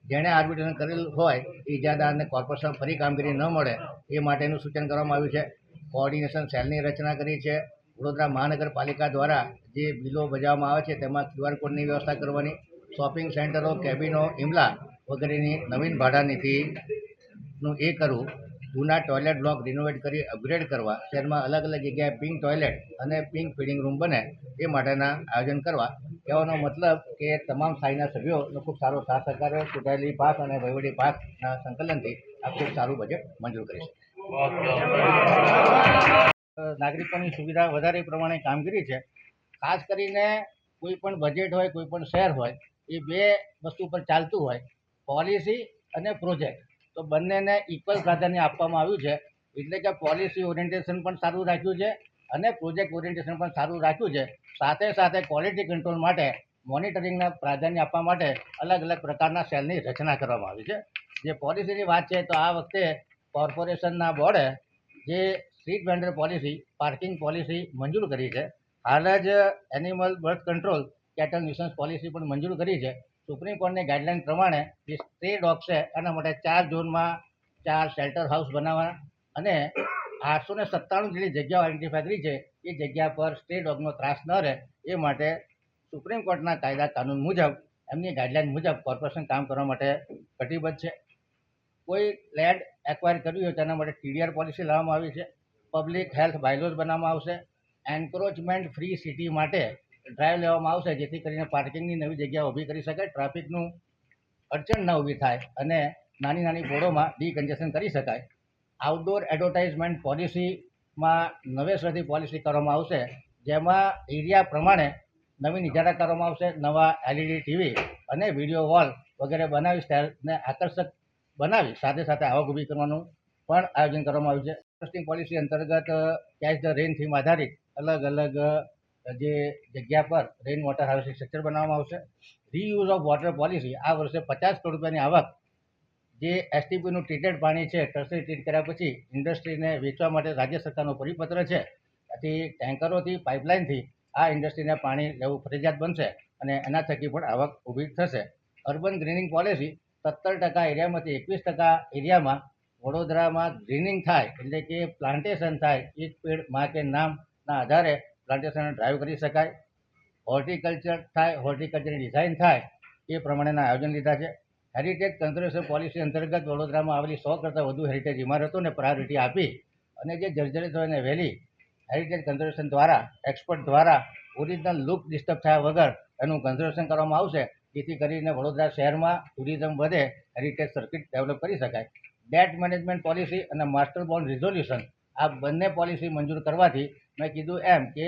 જેણે આર્બિટ્રેશન કરેલ હોય ઇજાદારને કોર્પોરેશન ફરી કામગીરી ન મળે એ માટેનું સૂચન કરવામાં આવ્યું છે. કોઓર્ડિનેશન સેલની રચના કરી છે. વડોદરા મહાનગરપાલિકા દ્વારા જે બિલો બજાવવામાં આવે છે તેમાં QR કોડની વ્યવસ્થા કરવાની, શોપિંગ સેન્ટરો, કેબિનો, ઇમલા વગેરેની નવીન ભાડા નીતિનું એ કરવું જૂના ટોયલેટ બ્લોક રિનોવેટ કરી અપગ્રેડ કરવા, શહેરમાં અલગ અલગ જગ્યાએ પિંક ટોયલેટ અને પિંક ફીડિંગ રૂમ બને એ માટેના આયોજન કરવા. કહેવાનો મતલબ કે તમામ સ્થાયીના સભ્યોનો ખૂબ સારો સાથ સહકાર રહ્યો. ચૂંટાયેલી પાસ અને વહીવટી પાસના સંકલનથી આ ખૂબ સારું બજેટ મંજૂર કરી છે. નાગરિકોની સુવિધા વધારે પ્રમાણે કામગીરી છે. ખાસ કરીને કોઈ પણ બજેટ હોય, કોઈ પણ શહેર હોય, એ બે વસ્તુ પર ચાલતું હોય, પોલિસી અને પ્રોજેક્ટ. તો બંનેને ઇક્વલ પ્રાધાન્ય આપવામાં આવ્યું છે. એટલે કે પોલિસી ઓરિએન્ટેશન પણ સારું રાખ્યું છે અને પ્રોજેક્ટ ઓરિએન્ટેશન પણ સારું રાખ્યું છે. સાથે સાથે ક્વોલિટી કંટ્રોલ માટે મોનિટરિંગને પ્રાધાન્ય આપવા માટે અલગ અલગ પ્રકારના સેલની રચના કરવામાં આવી છે. જે પોલિસીની વાત છે તો આ વખતે કોર્પોરેશનના બોર્ડે જે street vendor policy, parking policy મંજૂર કરી છે. હાલ જ animal birth control, cattle nuisance policy પણ મંજૂર કરી છે. સુપ્રીમ કોર્ટની ગાઈડલાઇન પ્રમાણે જે સ્ટ્રે ડોગ છે એના માટે 4 ઝોનમાં 4 શેલ્ટર હાઉસ બનાવવા અને 897 જેટલી જગ્યાઓ આઈડેન્ટિફાઈ કરી છે. એ જગ્યા પર સ્ટ્રે ડોગનો ત્રાસ ન રહે એ માટે સુપ્રીમ કોર્ટના કાયદા કાનૂન મુજબ, એમની ગાઈડલાઇન મુજબ કોર્પોરેશન કામ કરવા માટે કટિબદ્ધ છે. કોઈ લેન્ડ એક્વાયર કર્યું હોય તેના માટે TDR પોલિસી લાવવામાં આવી છે. પબ્લિક હેલ્થ બાયલોઝ બનાવવામાં આવશે. એન્ક્રોચમેન્ટ ફ્રી સિટી માટે ડ્રાઈવ લેવામાં આવશે, જેથી કરીને પાર્કિંગની નવી જગ્યા ઊભી કરી શકાય, ટ્રાફિકનું અડચણ ન ઊભી થાય અને નાની નાની બોર્ડોમાં ડીકન્જેશન કરી શકાય. આઉટડોર એડવર્ટાઇઝમેન્ટ પોલિસીમાં નવેસરથી પોલિસી કરવામાં આવશે, જેમાં એરિયા પ્રમાણે નવીન ઇજારા કરવામાં આવશે. નવા LED TV અને વિડીયો વોલ વગેરે બનાવી શહેરને આકર્ષક બનાવી સાથે સાથે આવક ઊભી કરવાનું પણ આયોજન કરવામાં આવ્યું છે. ઇન્ટરેસ્ટિંગ પોલિસી અંતર્ગત કેચ ધ રેન થીમ આધારિત અલગ અલગ જે જગ્યા પર રેઇન વોટર હાર્વેસ્ટિંગ સ્ટ્રક્ચર બનાવવામાં આવશે. રીયુઝ ઓફ વોટર પોલિસી, આ વર્ષે 50 કરોડ રૂપિયાની આવક જે STPનું ટ્રીટેડ પાણી છે, ટર્સરી ટ્રીટ કર્યા પછી ઇન્ડસ્ટ્રીને વેચવા માટે રાજ્ય સરકારનો પરિપત્ર છે. આથી ટેન્કરોથી, પાઇપલાઇનથી આ ઇન્ડસ્ટ્રીને પાણી લેવું ફરજિયાત બનશે અને એના થકી પણ આવક ઊભી થશે. અર્બન ગ્રીનિંગ પોલિસી, 17% એરિયામાંથી 21% એરિયામાં વડોદરામાં ગ્રીનિંગ થાય, એટલે કે પ્લાન્ટેશન થાય. એક પેડ માં કે નામના આધારે પ્લાન્ટેશન ડ્રાઈવ કરી શકાય. હોર્ટિકલ્ચર થાય, હોર્ટિકલ્ચરની ડિઝાઇન થાય, એ પ્રમાણેના આયોજન લીધા છે. હેરિટેજ કન્ઝર્વેશન પોલિસી અંતર્ગત વડોદરામાં આવેલી 100 કરતાં વધુ હેરિટેજ ઇમારતોને પ્રાયોરિટી આપી અને જે જર્જરિત હોય એને વહેલી હેરિટેજ કન્ઝર્વેશન દ્વારા, એક્સપર્ટ દ્વારા ઓરિજિનલ લુક ડિસ્ટર્બ થયા વગર એનું કન્ઝર્વેશન કરવામાં આવશે, જેથી કરીને વડોદરા શહેરમાં ટુરિઝમ વધે, હેરિટેજ સર્કિટ ડેવલપ કરી શકાય. ડેટ મેનેજમેન્ટ પોલિસી અને માસ્ટર બોન્ડ રિઝોલ્યુશન, આ બંને પોલિસી મંજૂર કરવાથી મેં કીધું એમ કે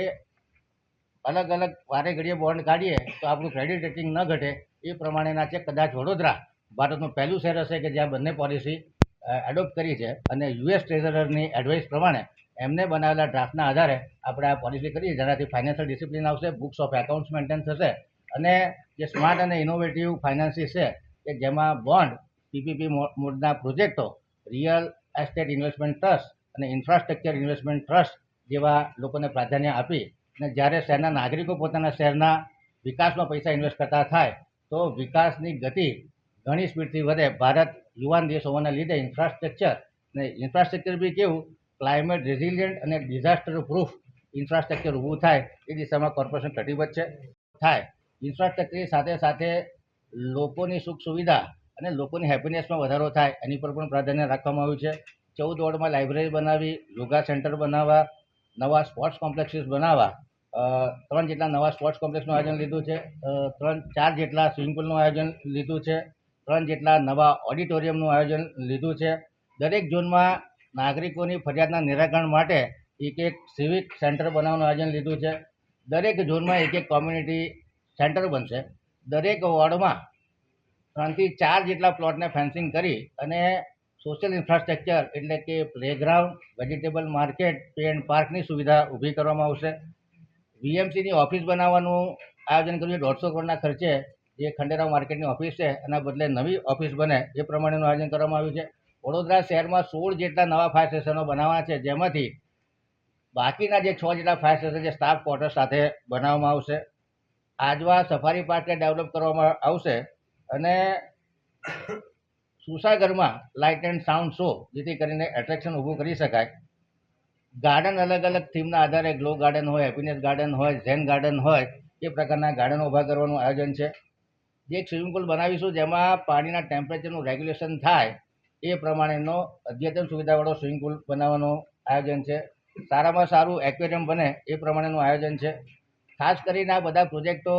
અલગ અલગ વારે ઘડીએ બોન્ડ કાઢીએ તો આપણું ક્રેડિટ રેટિંગ ન ઘટે, એ પ્રમાણેના છે. કદાચ વડોદરા ભારતનું પહેલું શહેર હશે કે જ્યાં બંને પોલિસી એડોપ્ટ કરી છે અને US ટ્રેઝરરની એડવાઇસ પ્રમાણે એમને બનાવેલા ડ્રાફ્ટના આધારે આપણે આ પોલિસી કરીએ, જેનાથી ફાઇનાન્શિયલ ડિસિપ્લિન આવશે, બુક્સ ઓફ એકાઉન્ટ્સ મેન્ટેન થશે અને જે સ્માર્ટ અને ઇનોવેટિવ ફાઇનાન્સીસ છે કે જેમાં બોન્ડ, PPP મોડના પ્રોજેક્ટો, રિયલ એસ્ટેટ ઇન્વેસ્ટમેન્ટ ટ્રસ્ટ અને ઇન્ફ્રાસ્ટ્રક્ચર ઇન્વેસ્ટમેન્ટ ટ્રસ્ટ જેવા લોકોને પ્રાધાન્ય આપી અને જ્યારે શહેરના નાગરિકો પોતાના શહેરના વિકાસમાં પૈસા ઇન્વેસ્ટ કરતા થાય તો વિકાસની ગતિ ઘણી સ્પીડથી વધે. ભારત યુવાન દેશ હોવાના લીધે ઇન્ફ્રાસ્ટ્રક્ચર બી કેવું ક્લાઇમેટ રેઝિલિયન્ટ અને ડિઝાસ્ટર પ્રૂફ ઇન્ફ્રાસ્ટ્રક્ચર ઊભું થાય એ દિશામાં કોર્પોરેશન કટિબદ્ધ છે. થાય ઇન્ફ્રાસ્ટ્રક્ચરની સાથે સાથે લોકોની સુખ સુવિધા અને લોકોની હેપીનેસમાં વધારો થાય એની પર પણ પ્રાધાન્ય રાખવામાં આવ્યું છે. 14 વોર્ડમાં લાઇબ્રેરી બનાવી, યોગા સેન્ટર બનાવવા, નવા સ્પોર્ટ્સ કોમ્પ્લેક્સીસ બનાવવા, 3 જેટલા નવા સ્પોર્ટ્સ કોમ્પ્લેક્સનું આયોજન લીધું છે. 4 જેટલા સ્વિમિંગ પુલનું આયોજન લીધું છે. 3 જેટલા નવા ઓડિટોરિયમનું આયોજન લીધું છે. દરેક ઝોનમાં નાગરિકોની ફરિયાદના નિરાકરણ માટે એક સિવિક સેન્ટર બનાવવાનું આયોજન લીધું છે. દરેક ઝોનમાં એક કોમ્યુનિટી સેન્ટર બનશે. દરેક વોર્ડમાં 3 થી 4 જેટલા પ્લોટને ફેન્સિંગ કરી અને સોશિયલ ઇન્ફ્રાસ્ટ્રક્ચર એટલે કે playground, vegetable market, pay and પાર્કની સુવિધા ઊભી કરવામાં આવશે. VMCની ઓફિસ બનાવવાનું આયોજન કર્યું છે. 150 કરોડના ખર્ચે જે ખંડેરાવ માર્કેટની ઓફિસ છે એના બદલે નવી ઓફિસ બને એ પ્રમાણેનું આયોજન કરવામાં આવ્યું છે. વડોદરા શહેરમાં 16 જેટલા નવા ફાયર સ્ટેશનો બનાવવાના છે, જેમાંથી બાકીના જે 6 જેટલા ફાયર સ્ટેશન જે સ્ટાફ ક્વાર્ટર સાથે બનાવવામાં આવશે. આજવા સફારી પાર્કને ડેવલપ કરવામાં આવશે અને સુસાગરમાં લાઇટ એન્ડ સાઉન્ડ શો, જેથી કરીને એટ્રેક્શન ઊભું કરી શકાય. ગાર્ડન અલગ અલગ થીમના આધારે, ગ્લો ગાર્ડન હોય, હેપીનેસ ગાર્ડન હોય, ઝેન ગાર્ડન હોય, એ પ્રકારના ગાર્ડનો ઊભા કરવાનું આયોજન છે. જે એક સ્વિમિંગ પુલ બનાવીશું જેમાં પાણીના ટેમ્પરેચરનું રેગ્યુલેશન થાય એ પ્રમાણેનો અદ્યતન સુવિધાવાળો સ્વિમિંગ પુલ બનાવવાનું આયોજન છે. સારામાં સારું એક્વેરિયમ બને એ પ્રમાણેનું આયોજન છે. ખાસ કરીને આ બધા પ્રોજેક્ટો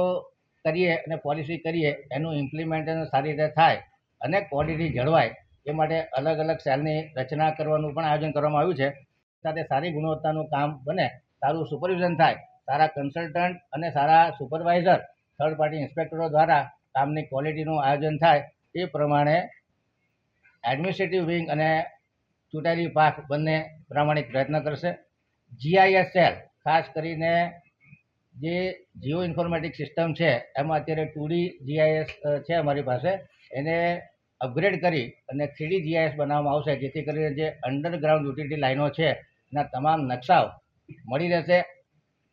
કરીએ અને પોલિસી કરીએ એનું ઇમ્પ્લિમેન્ટેશન સારી રીતે થાય અને ક્વોલિટી જળવાય એ માટે અલગ અલગ સેલની રચના કરવાનું પણ આયોજન કરવામાં આવ્યું છે. સાથે સારી ગુણવત્તાનું કામ બને, સારું સુપરવિઝન થાય, સારા કન્સલ્ટન્ટ અને સારા સુપરવાઇઝર થર્ડ પાર્ટી ઇન્સ્પેક્ટરો દ્વારા કામની ક્વોલિટીનું આયોજન થાય એ પ્રમાણે એડમિનિસ્ટ્રેટિવ વિંગ અને ચૂંટાયેલી પાંખ બંને પ્રામાણિક પ્રયત્ન કરશે. GIS સેલ ખાસ કરીને જે જીઓ ઇન્ફોર્મેટિક સિસ્ટમ છે એમાં અત્યારે 2D GIS છે અમારી પાસે, એને અપગ્રેડ કરી અને 3D GIS બનાવવામાં આવશે, જેથી કરીને જે અંડરગ્રાઉન્ડ યુટિલિટી લાઈનો છે એના તમામ નકશાઓ મળી રહેશે.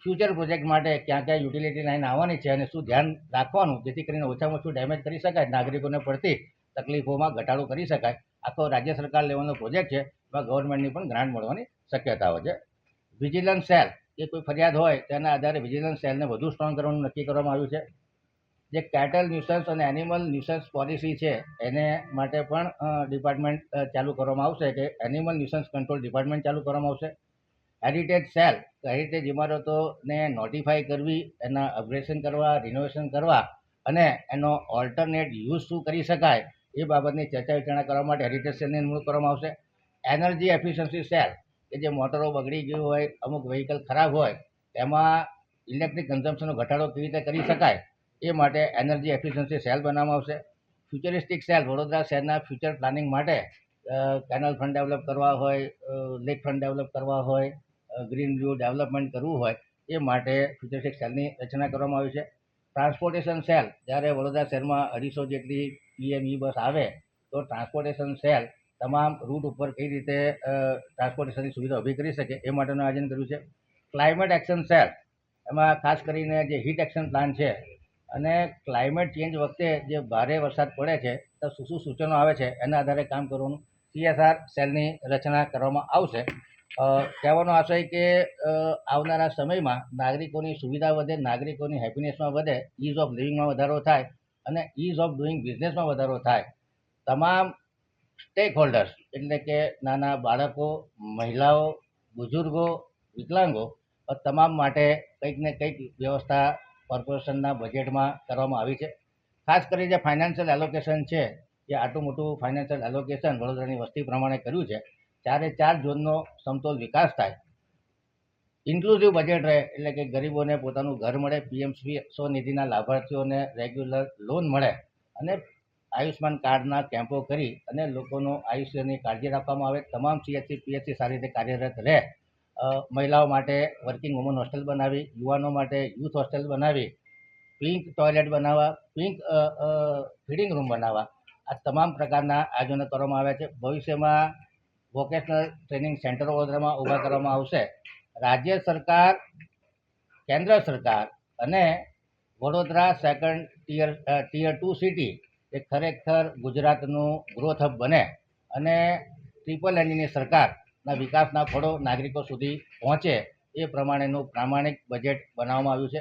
ફ્યુચર પ્રોજેક્ટ માટે ક્યાં ક્યાં યુટિલિટી લાઈન આવવાની છે અને શું ધ્યાન રાખવાનું, જેથી કરીને ઓછામાં ઓછું ડેમેજ કરી શકાય, નાગરિકોને પડતી તકલીફોમાં ઘટાડો કરી શકાય. આખો રાજ્ય સરકાર લેવલનો પ્રોજેક્ટ છે, એમાં ગવર્મેન્ટની પણ ગ્રાન્ટ મળવાની શક્યતાઓ છે. વિજિલન્સ સેલ, એ કોઈ ફરિયાદ હોય તેના આધારે વિજિલન્સ સેલને વધુ સ્ટ્રોંગ કરવાનું નક્કી કરવામાં આવ્યું છે. જે કેટલ ન્યુસન્સ અને એનિમલ ન્યુસન્સ પોલિસી છે એને માટે પણ ડિપાર્ટમેન્ટ ચાલુ કરવામાં આવશે, કે એનિમલ ન્યુસન્સ કંટ્રોલ ડિપાર્ટમેન્ટ ચાલુ કરવામાં આવશે. હેરિટેજ સેલ, હેરિટેજ ઇમારતોને નોટિફાઈ કરવી, એના અપગ્રેડેશન કરવા, રિનોવેશન કરવા અને એનો ઓલ્ટરનેટ યુઝ શું કરી શકાય એ બાબતની ચર્ચા વિચારણા કરવા માટે હેરિટેજ સેલની નિમણૂક કરવામાં આવશે. એનર્જી એફિશિયન્સી સેલ, કે જે મોટરો બગડી ગયું હોય, અમુક વ્હીકલ ખરાબ હોય, એમાં ઇલેક્ટ્રિક કન્ઝમ્પશનનો ઘટાડો કેવી રીતે કરી શકાય એ માટે એનર્જી એફિશિયન્સી સેલ બનાવવામાં આવશે. ફ્યુચરિસ્ટિક સેલ, વડોદરા શહેરના ફ્યુચર પ્લાનિંગ માટે કેનલ ફ્રન્ટ ડેવલપ કરવા હોય, લેક ફ્રન્ટ ડેવલપ કરવા હોય, ગ્રીન વ્યૂ ડેવલપમેન્ટ કરવું હોય એ માટે ફ્યુચરિસ્ટિક સેલની રચના કરવામાં આવી છે. ટ્રાન્સપોર્ટેશન સેલ, જ્યારે વડોદરા શહેરમાં 250 જેટલી PME બસ આવે તો ટ્રાન્સપોર્ટેશન સેલ તમામ રૂટ ઉપર કઈ રીતે ટ્રાન્સપોર્ટેશનની સુવિધા ઊભી કરી શકે એ માટેનું આયોજન કર્યું છે. ક્લાઇમેટ એક્શન સેલ, એમાં ખાસ કરીને જે હીટ એક્શન પ્લાન છે અને ક્લાઇમેટ ચેન્જ વખતે જે ભારે વરસાદ પડે છે તો શું શું સૂચનો આવે છે એના આધારે કામ કરવાનું CSR સેલની રચના કરવામાં આવશે. કહેવાનો આશય કે આવનારા સમયમાં નાગરિકોની સુવિધા વધે, નાગરિકોની હેપીનેસમાં વધે, ઇઝ ઓફ લિવિંગમાં વધારો થાય અને ઇઝ ઓફ ડુઈંગ બિઝનેસમાં વધારો થાય. તમામ સ્ટેક હોલ્ડર્સ, એટલે કે નાના બાળકો, મહિલાઓ, બુઝુર્ગો, વિકલાંગો તમામ માટે કંઈક ને કંઈક વ્યવસ્થા કોર્પોરેશનના બજેટમાં કરવામાં આવી છે. ખાસ કરીને જે ફાઇનાન્શિયલ એલોકેશન છે, જે આટલું મોટું ફાઇનાન્શિયલ એલોકેશન વડોદરાની વસ્તી પ્રમાણે કર્યું છે, 4 ઝોનનો સમતોલ વિકાસ થાય, ઇન્ક્લુઝિવ બજેટ રહે, એટલે કે ગરીબોને પોતાનું ઘર મળે, PM સ્વનિધિના લાભાર્થીઓને રેગ્યુલર લોન મળે અને આયુષ્માન કાર્ડના કેમ્પો કરી અને લોકોનો આયુષ્યની કાળજી રાખવામાં આવે. તમામ CHC PHC સારી રીતે કાર્યરત રહે. મહિલાઓ માટે વર્કિંગ વુમન હોસ્ટેલ બનાવી, યુવાનો માટે યુથ હોસ્ટેલ બનાવી, પિંક ટોયલેટ બનાવવા, પિંક ફીડિંગ રૂમ બનાવવા, આ તમામ પ્રકારના આયોજનો કરવામાં આવ્યા છે. ભવિષ્યમાં વોકેશનલ ટ્રેનિંગ સેન્ટરો વડોદરામાં ઊભા કરવામાં આવશે. રાજ્ય સરકાર, કેન્દ્ર સરકાર અને વડોદરા સેકન્ડ ટિયર 2 સિટી એ ખરેખર ગુજરાતનું ગ્રોથ હબ બને અને ટ્રિપલ એન્જિનની સરકારના વિકાસના ફળો નાગરિકો સુધી પહોંચે એ પ્રમાણેનું પ્રામાણિક બજેટ બનાવવામાં આવ્યું છે.